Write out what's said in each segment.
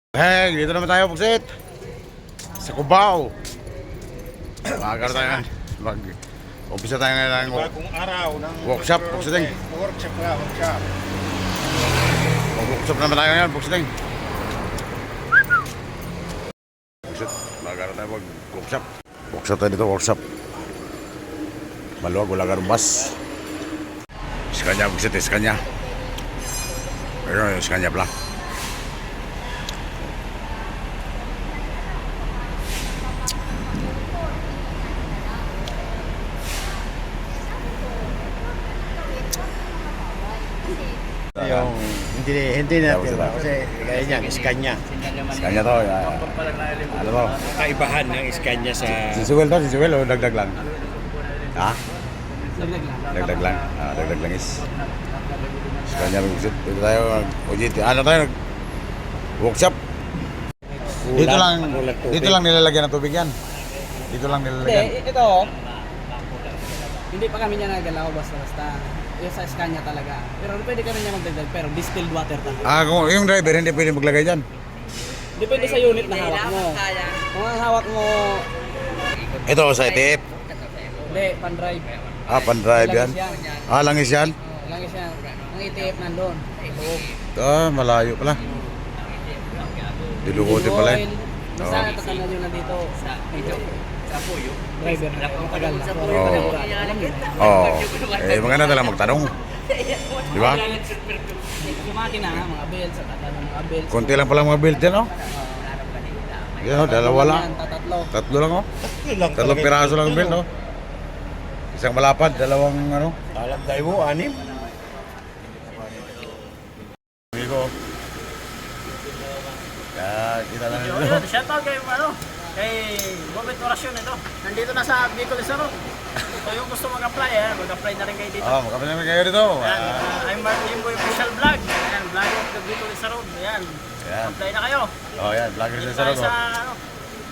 Hey, dito naman tayo, Pugsit. Sa Cubao. Magkakaroon tayo. Mag-umpisa tayo ngayon ng bagong araw ng workshop, Pugsiting. Workshop na, workshop. Mag-workshop naman tayo ngayon, Pugsiting. Pugsit, magkakaroon tayo mag-workshop. Workshop tayo dito, workshop. Maluwag, wala karong bus. Iskanya, Pugsit, iskanya. Pero yung iskanya pala. Yung hindi natin kasi gaya niyan, Scania. Iskanya to, ano to? Kaibahan ng Scania sa Si Suel to, si Suel o dagdag lang? Ha? Dagdag lang. Dagdag lang. Ah, dagdag lang is. Iskanya, Pugsit. Dito tayo, OJT. Ano tayo? Workshop. Dito lang nilalagyan ng tubig yan. Dito lang nilalagyan. Hindi, ito. Hindi pa kami niya nagalaw basta-basta. Yung sa Scania talaga. Pero pwede ka rin niya magdagdag, pero distilled water talaga. Ah, kung yung driver hindi pwede maglagay dyan. Depende sa unit na hawak mo. Kung ang hawak mo, Ito sa tip. hindi, pan-drive. Ah, pan-drive yan. Ah, langis yan. Langis yan. Ang ETF nandun. Loob. Ah, malayo pala. Dilukutin pala eh. Basta Oo. natatanan nyo na dito. Driver na. Ang tagal na. Oo. Alam nyo na. Oo. Eh, maganda talaga magtanong. Di ba? Yung makina, mga belts, sa tatanong mga belts. Konti lang pala mga build dyan, oh. Yan, oh, dalawa lang. Yan, tatatlo. Tatlo lang, oh. Tatlong piraso lang ang build, oh. Isang malapad, dalawang, ano. alam tayo mo, anim. Amigo. Kaya, kita na Yo, nito. shoutout kay Bobet Orasyon ito. Nandito na sa Bicol Isaro. So yung gusto mag-apply, mag-apply na rin kayo dito. Oh, makapit namin kayo dito. Ayan, I'm Mark Limboy Official Vlog. Ayan, vlog of the Bicol Isaro. Ayan, Ayan. apply na kayo. Oh, yan. Vlogger sa Dito sarap, tayo sa, oh.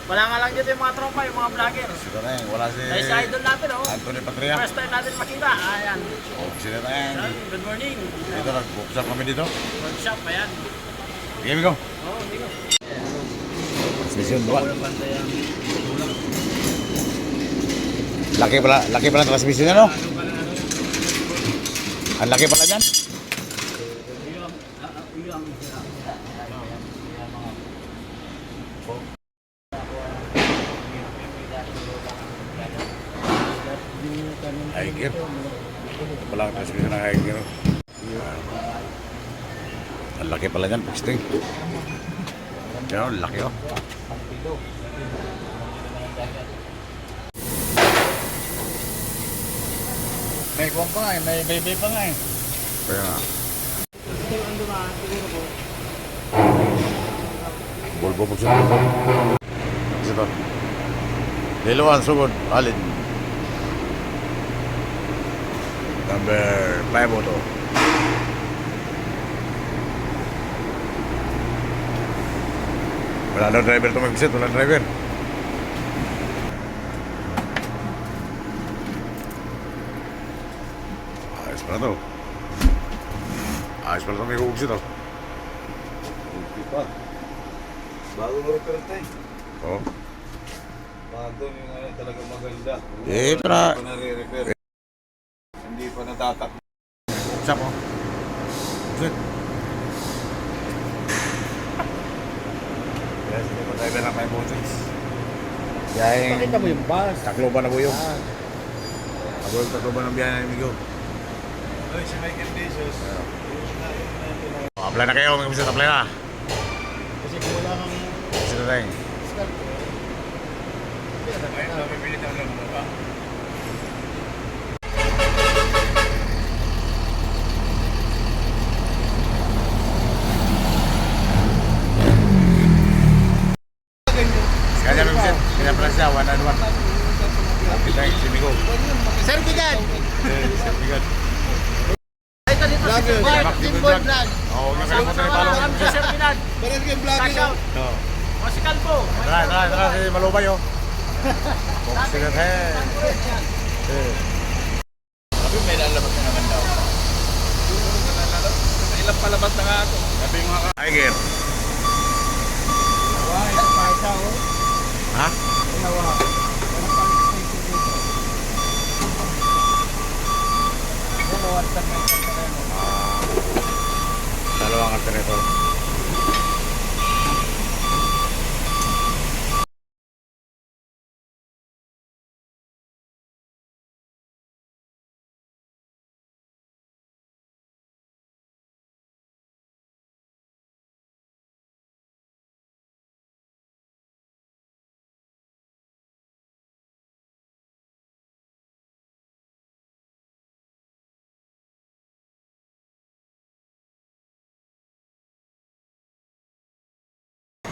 wala nga lang dito yung mga tropa, yung mga vlogger. Ito na yun. Wala si Dahil sa idol natin, Anthony Patria. First time natin makita. Ayan. Oh, sila na yan. Good morning. Dito, nag-workshop kami dito. Workshop, ayan. Okay, amigo. Oo, hindi ko. Transmission 1. Laki pala ang transmission niya, no? Ang laki pala dyan. High gear. Ito pala ang transmission ng high gear. Ang laki pala dyan, Pugsting. Yan, ang laki, oh. May kuwan pa nga eh, may baby pa nga eh. Kaya nga. Volvo Pugsting. Ito. Liluan, sugod, alin. Number 5 mo to. Wala daw driver to mag-visit, wala driver. Ayos pala to. Ayos pala to, may kukuksit to. Hindi pa. Bago mo rin pero tayo. Oo. Bago yung talaga maganda. Eh, ito na. Hindi pa nare-repair. Hindi pa natatak. Kukuksak mo. Kukuksit. Yes, hindi pa driver ng 5 volts. Kaya Pakita mo yung bus. Tacloban na po yun. Ako yung Tacloban ng biyahe ng amigo. Oy, si Michael Jesus. Apply na kayo, mga bisita, apply na. Kasi kung wala kang Bisita tayo. ayun, nabibili tayo lang ba? Kanya may bisit, kanya pala siya, one and one. Kita yung si Migo. Sir Bigan! Sir Bigan. Ito dito si Sir Mark, Mark. Team Boy Vlog. Oo, huwag na kayo punta na follow. Kami si Sir Pinag. Parang kayong vlogger. Cash out. Oo. O si Calvo. Tara, si Malubay, oh. Sigat, hey. Sabi may lalabas na naman daw. Ilang palabas na nga ako. Sabi yung mga Tiger.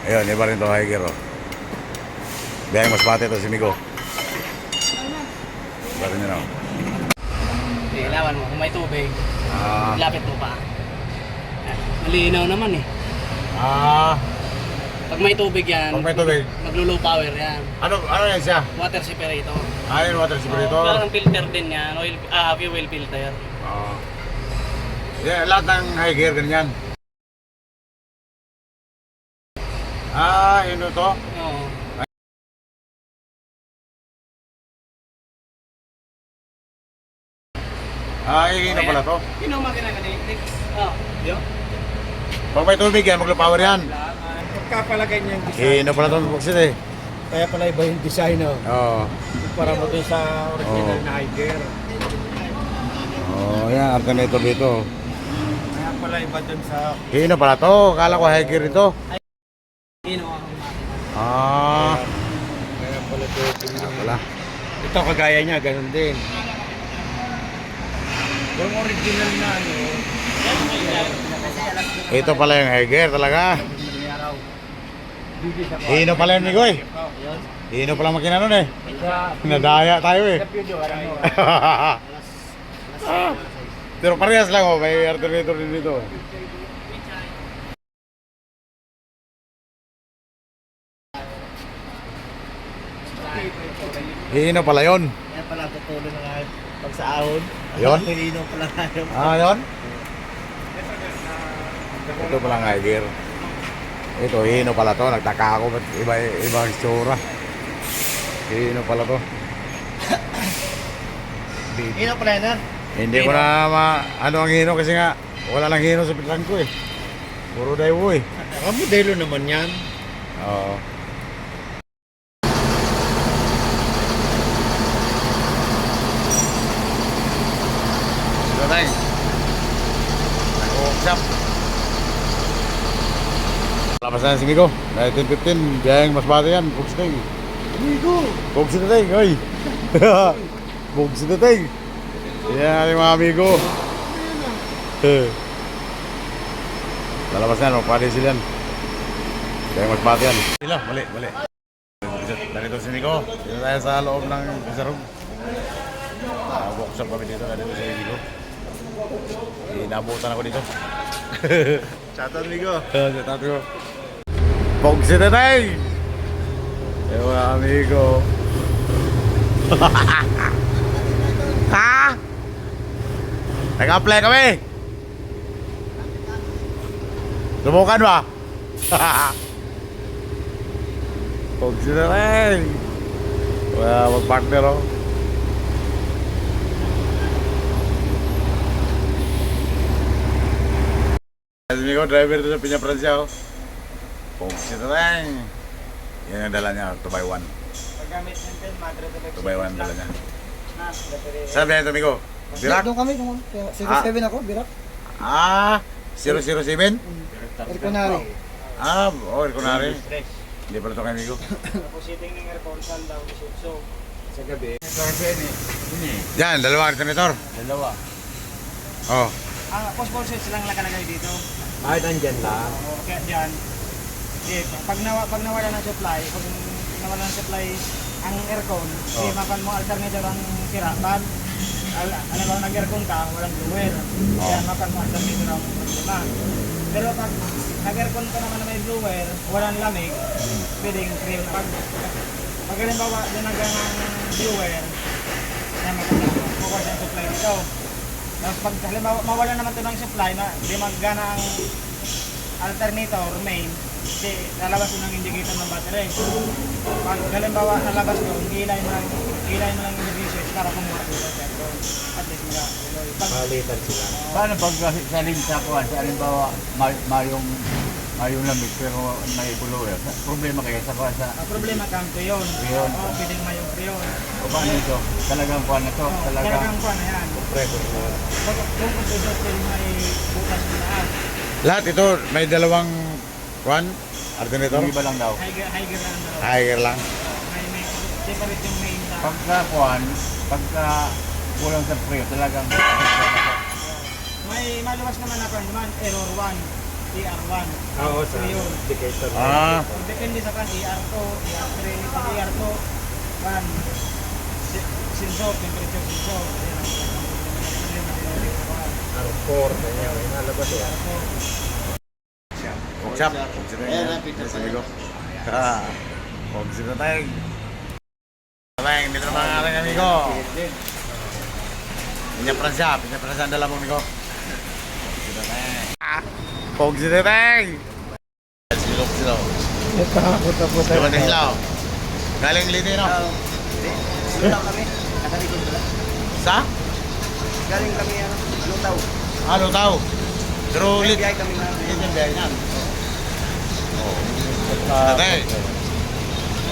Ayun, iba rin to hiker oh. Biyayang Masbate to si Migo. Iba rin yun oh. Ilawan mo, kung may tubig, Ah. lapit mo pa. Malinaw naman eh. Ah. Pag may tubig yan, Pag may tubig. maglo-low power yan. Ano yan siya? Water separator. Ayun, water separator. Parang filter din yan, fuel filter. Oo. Yeah, lahat ng hiker ganyan. Ah, yun to? Oo. Ah, ihino pala to. Yun ang makina ka din. Oh, yun. Pag may tubig yan, maglo-power yan. Pagkapalagay niya yung design. Ihino pala to ng buksit eh. Kaya pala iba yung design, oh. Oo. Para mo dun sa original Oo. na hiker. Oh, yan, alternator dito. Kaya pala iba dun sa... Ihino pala to. Kala ko hiker ito. Yun ang makina. Ah. Kaya pala ito. Kaya pala. Ito kagaya niya, ganun din. Yung original na ano, Ito pala yung hiker talaga. Ihino pala yun, Migoy. Ihino pala makina nun eh. Nadaya tayo eh. Pero parehas lang oh, may alternator din dito. Ihino pala yun. kaya pala tutuloy na nga pag sa ahon. Yun? Pilino pala tayo. Ah, yun? Ito pala nga hiker. Ito, hino pala to. Nagtaka ako ba't ibang itsura. Hino pala to. Hino pala yan, Hindi ko na ano ang hino kasi nga wala lang hino sa pitlan ko eh. Puro daywo eh. modelo naman yan. Oo. Sila tayo. Nag-workshop. Lapas na si Migo. 1915, biyayang Masbate yan. Bugs na yung. Amigo! Bugs na tayo, oy. Bugs na tayo. Yan yung mga amigo. Lalabas na, magpapali sila yan. Biyayang Masbate yan. Sila, mali. Narito si Migo. Dito tayo sa loob ng Isarog. Workshop kami dito. Narito si Migo. Inabutan ako dito. Shoutout, Migo. Shoutout ko. Bugs na tayo. Yung mga amigo. Ha? Nag-apply kami. Subukan ba? Huwag sila rin. Wala mag-partner oh. Sabi ko, driver ito sa Piña Francia oh. Huwag sila rin. Yan ang dala niya, 2x1. Paggamit natin, madre talaga. 2x1 dala niya. Sabi niya ito, amigo. Birak? Doon kami, 07 ako, Birak. Ah, 007? Erconari. Ah, oh, Erconari. Hindi pala ito kay amigo. Positing ng airconsal daw, so sa gabi. Yan, dalawa alternator. Dalawa. Oh. Post sets lang nakalagay dito. Ay, nandyan lang. Kaya dyan, pag nawala ng supply, pag nawala ng supply ang aircon, makan mo alternator ang sira. Alam mo, nag-aircon ka, walang blower. Kaya makan mo alternator ang problema. Pero pag nag-aircon ka naman na may blower, walang lamig, pwedeng cream. Pag halimbawa, dinagang blower, na makuha siya ang supply dito. Tapos pag halimbawa, mawala naman ito ng supply na di maggana ang alternator, main, kasi lalabas yun ang indicator ng battery. Pag halimbawa nalabas yun, ilay mo lang yung indicator para kumuha dito. At least Palitan sila. Paano pag salin sa kuwan, sa halimbawa, mayong lamig pero may blower? Problema kayo sa kuwan sa... ang problema kang priyon. Priyon. Oo, pwedeng mayong priyon. O paano ito? Talagang kuwan na to? Talagang kuha na yan. Kung consider may bukas na lahat. Lahat ito, may dalawang kwan, alternator. Yung iba lang daw. Higher na ano. Hiker lang. May separate yung main na. Pagka kuwan, pagka kulang sa preo, talagang... May maluwas naman ako naman, error 1. ER1. Oo, sa yun. indicator. Ah, Depende sa kan ER2, ER3, pag ER2, kan, sensor, temperature sensor. Ayan, R4, kanya, inalabas eh. workshop. Sabi ko. Workshop na tayo. Tayong, dito naman ang aking amigo. Pinya Francia ang dala mong amigo. Workshop na tayo. Silo. Puta. Diba na sila? Galing liti, no? Wala kami, nakalikod ko lang. Sa? Galing kami, lutaw. Lutaw. Pero lit. Biyay kami na. Yung biyahe niyan. Tatay.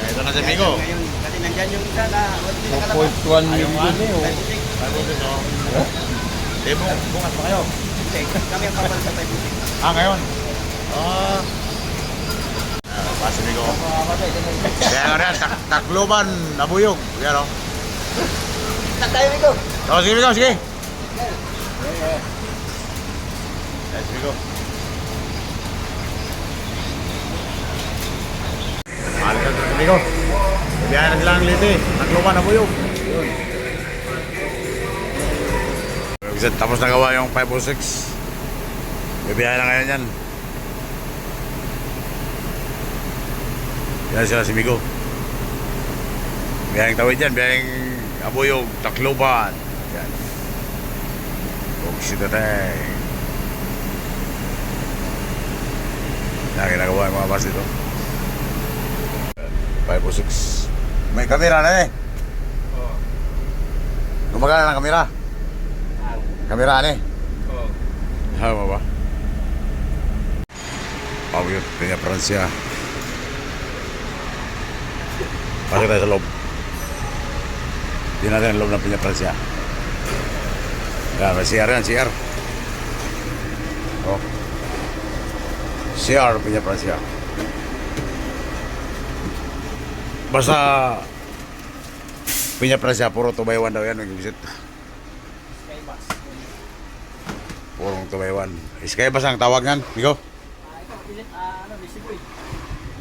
Ito na si amigo. Ngayon, kasi nandyan yung isa na, hindi nakalabas. 4.1 million eh. oh. Bungas pa kayo? Kami ang papal sa 5 Ngayon? Pas amigo. Kaya nga rin, Tacloban, Nabuyog. Yan o. tayo ito. Sige amigo, sige. Yes, amigo. Mahal ka ito amigo. Biyahe na sila ang liti. Tacloban, Nabuyog. Yun. Tapos nagawa yung 506. Bibiyahe na ngayon yan. Yan sila si Migo. Biyaheng tawid yan, biyaheng Abuyog, Tacloban. Yan. Oksidatay. Yan, ginagawa yung mga bus dito. 506. May kamera na eh. Gumagana ng kamera. Kamera eh. Tama ba? Pawiyot, Pinya Francia. Pasok tayo sa loob. Hindi natin ang loob ng Pinya Francia. Yan, may CR yan, CR. Oh. CR, Pinya Francia. Basta Pinya Francia, puro 2x1 daw yan, mag-visit. Purong 2x1. Skybus ang tawag yan, Migo?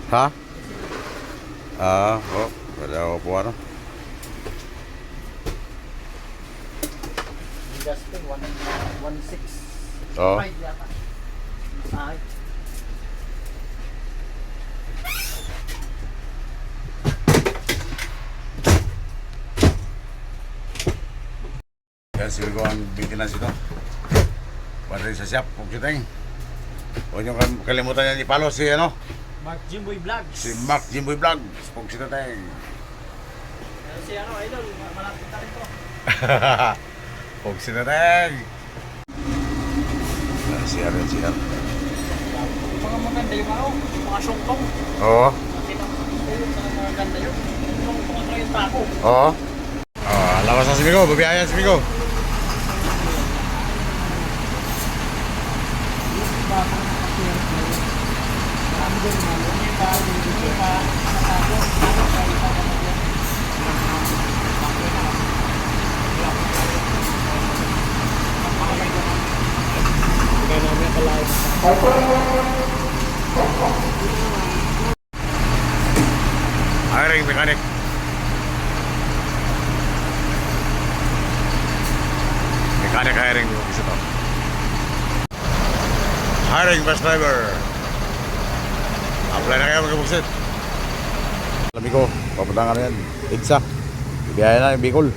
Ha? Wala ako po ano. Justin, 1.6. Oo. 5 yata. Ay. Yan, siguro ang maintenance ito. Para sa shop, huwag siteng. Huwag nyo kalimutan yan i-follow si ano? Mark Jimboy Vlogs. Si Mark Jimboy Vlog. Huwag siteng. Si ano, idol, malapit na rin to. Huwag siteng. CR. Mga maganda yung ano, mga syongtong. Oo. Nakita mo sa video, mga maganda yun. Mga yung tako. Oo. Lawas na si Migo. Babiyayan si Migo. Hiring mechanic. Mechanic hiring dito isa to. Hiring bus driver. Apply na kayo mag-buksit. Alam ko, papunta nga na yan. Idsa. Ibiyahe na yung Bicol.